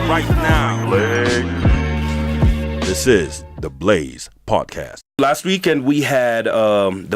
right now. This is the Blaze Podcast. Last weekend we had the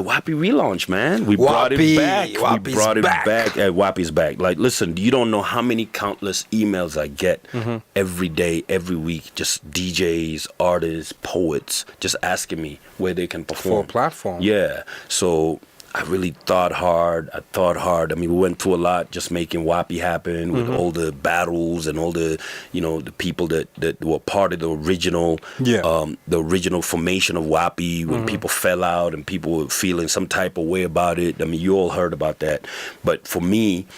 Wapi relaunch, man. We brought it back. Wapi's back. Wapi's back. Like, listen, you don't know how many countless emails I get every day, every week. Just DJs, artists, poets, just asking me where they can perform. For a platform. Yeah. So I really thought hard. I mean, we went through a lot just making Wapi happen with all the battles and all the, the people that were part of the original, the original formation of Wapi when people fell out and people were feeling some type of way about it. I mean, you all heard about that. But for me,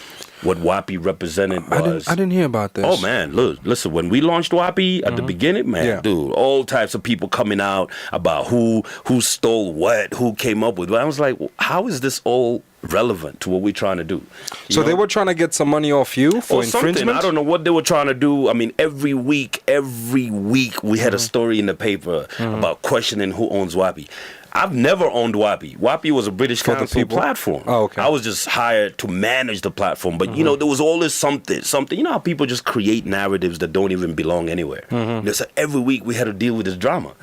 what Wapi represented was... I didn't hear about this. Oh, man, listen, when we launched Wapi at the beginning, man, dude, all types of people coming out about who stole what, who came up with it. I was like, how is this all relevant to what we're trying to do? So they were trying to get some money off you for infringement? I don't know what they were trying to do. I mean, every week we had a story in the paper about questioning who owns Wapi. I've never owned Wapi. Wapi was a British Council platform. Oh, okay. I was just hired to manage the platform. But, there was always something. You know how people just create narratives that don't even belong anywhere. So every week we had to deal with this drama.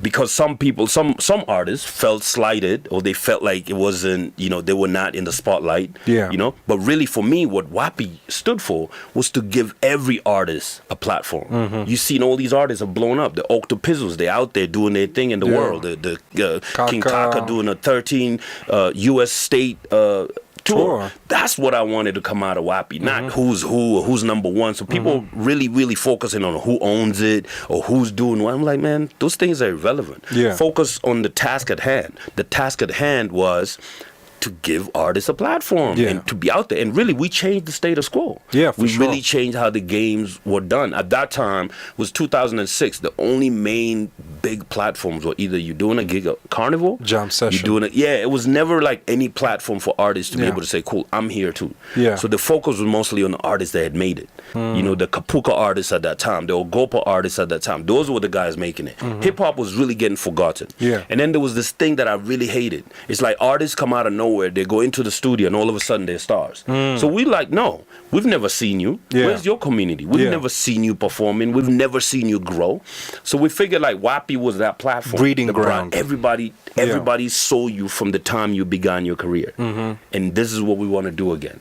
Because some people, some artists felt slighted, or they felt like it wasn't, they were not in the spotlight. But really for me, what Wapi stood for was to give every artist a platform. You've seen all these artists have blown up. The Octopizzles, they're out there doing their thing in the world. The King Kaka doing a 13 U.S. state tour. That's what I wanted to come out of Wapi, not who's who or who's number one. So people really focusing on who owns it or who's doing what. I'm like, man, those things are irrelevant. Focus on the task at hand. The task at hand was to give artists a platform and to be out there. And really, we changed the status quo. We really changed how the games were done. At that time, was 2006. The only main big platforms were either you're doing a gig at Carnival, jam session. You're doing it was never like any platform for artists to be able to say, cool, I'm here too. So the focus was mostly on the artists that had made it. The Kapuka artists at that time, the Ogopa artists at that time. Those were the guys making it. Hip-hop was really getting forgotten. And then there was this thing that I really hated. It's like artists come out of nowhere. They go into the studio and all of a sudden they're stars. So we like, no, we've never seen you. Where's your community? We've never seen you performing. We've never seen you grow. So we figured like Wapi was that platform. Breeding ground. Everybody saw you from the time you began your career. And this is what we want to do again.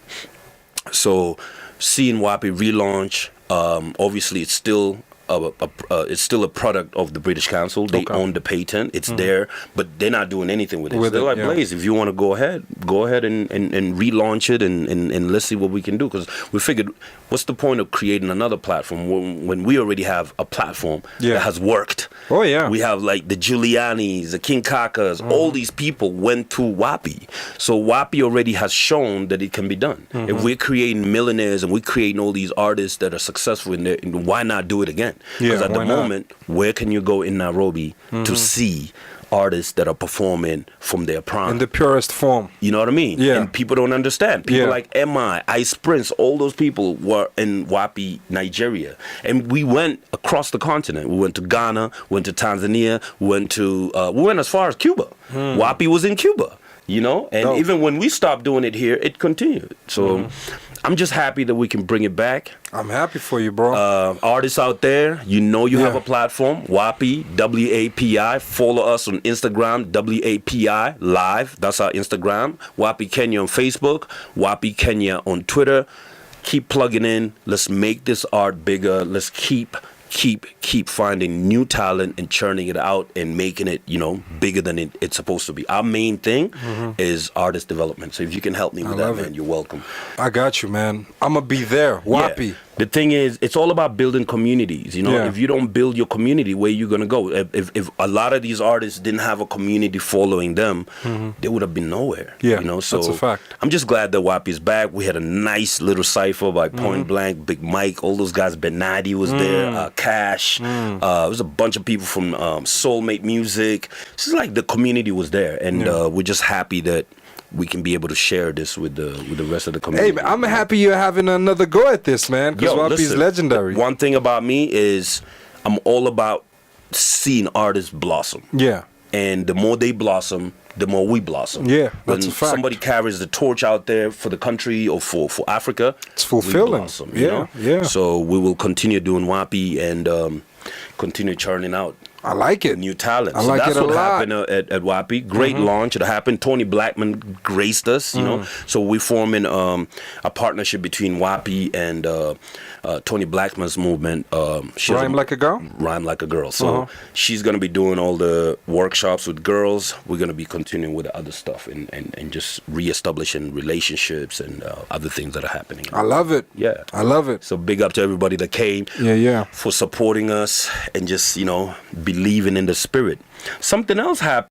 So seeing Wapi relaunch, obviously it's still a product of the British Council. They own the patent. It's there, but they're not doing anything with it. So they're like, Blaze, if you want to go ahead and relaunch it and let's see what we can do. Because we figured, what's the point of creating another platform when we already have a platform that has worked? Oh, yeah. We have like the Giulianis, the King Kakas, all these people went through Wapi. So Wapi already has shown that it can be done. If we're creating millionaires and we're creating all these artists that are successful in there, why not do it again? Because at the moment, where can you go in Nairobi to see artists that are performing from their prime? In the purest form. You know what I mean? And people don't understand. People like M.I., Ice Prince, all those people were in Wapi, Nigeria. And we went across the continent. We went to Ghana, went to Tanzania, we went as far as Cuba. Wapi was in Cuba, And even when we stopped doing it here, it continued. So I'm just happy that we can bring it back. I'm happy for you, bro. Artists out there, you have a platform, Wapi, WAPI. Follow us on Instagram, WAPI Live. That's our Instagram. Wapi Kenya on Facebook, Wapi Kenya on Twitter. Keep plugging in. Let's make this art bigger. Let's keep finding new talent and churning it out and making it, bigger than it's supposed to be. Our main thing is artist development. So if you can help me with that, man, you're welcome. I got you, man. I'm going to be there. Wapi. Yeah. The thing is, it's all about building communities. If you don't build your community, where you going to go? If a lot of these artists didn't have a community following them, they would have been nowhere. So that's a fact. I'm just glad that Wapi's back. We had a nice little cypher by Point Blank, Big Mike, all those guys. Benadi was there, Cash. There was a bunch of people from Soulmate Music. It's just like the community was there, and we're just happy that we can be able to share this with the rest of the community. Hey, man, I'm happy you're having another go at this, man, because Wapi's legendary. One thing about me is I'm all about seeing artists blossom. Yeah. And the more they blossom, the more we blossom. Yeah, when that's a fact. somebody carries the torch out there for the country or for Africa, it's fulfilling. We blossom, you know? Yeah. So we will continue doing Wapi and continue churning out. I like it. New talent. I like so that's it a what lot. happened at Wapi. Great launch. It happened. Tony Blackman graced us, you know. So we're forming a partnership between Wapi and Tony Blackman's movement. Rhyme Like a Girl? Rhyme Like a Girl. So she's going to be doing all the workshops with girls. We're going to be continuing with the other stuff and just reestablishing relationships and other things that are happening. I love it. Yeah. I love it. So big up to everybody that came. Yeah. For supporting us and just, you know, believing in the spirit. Something else happened.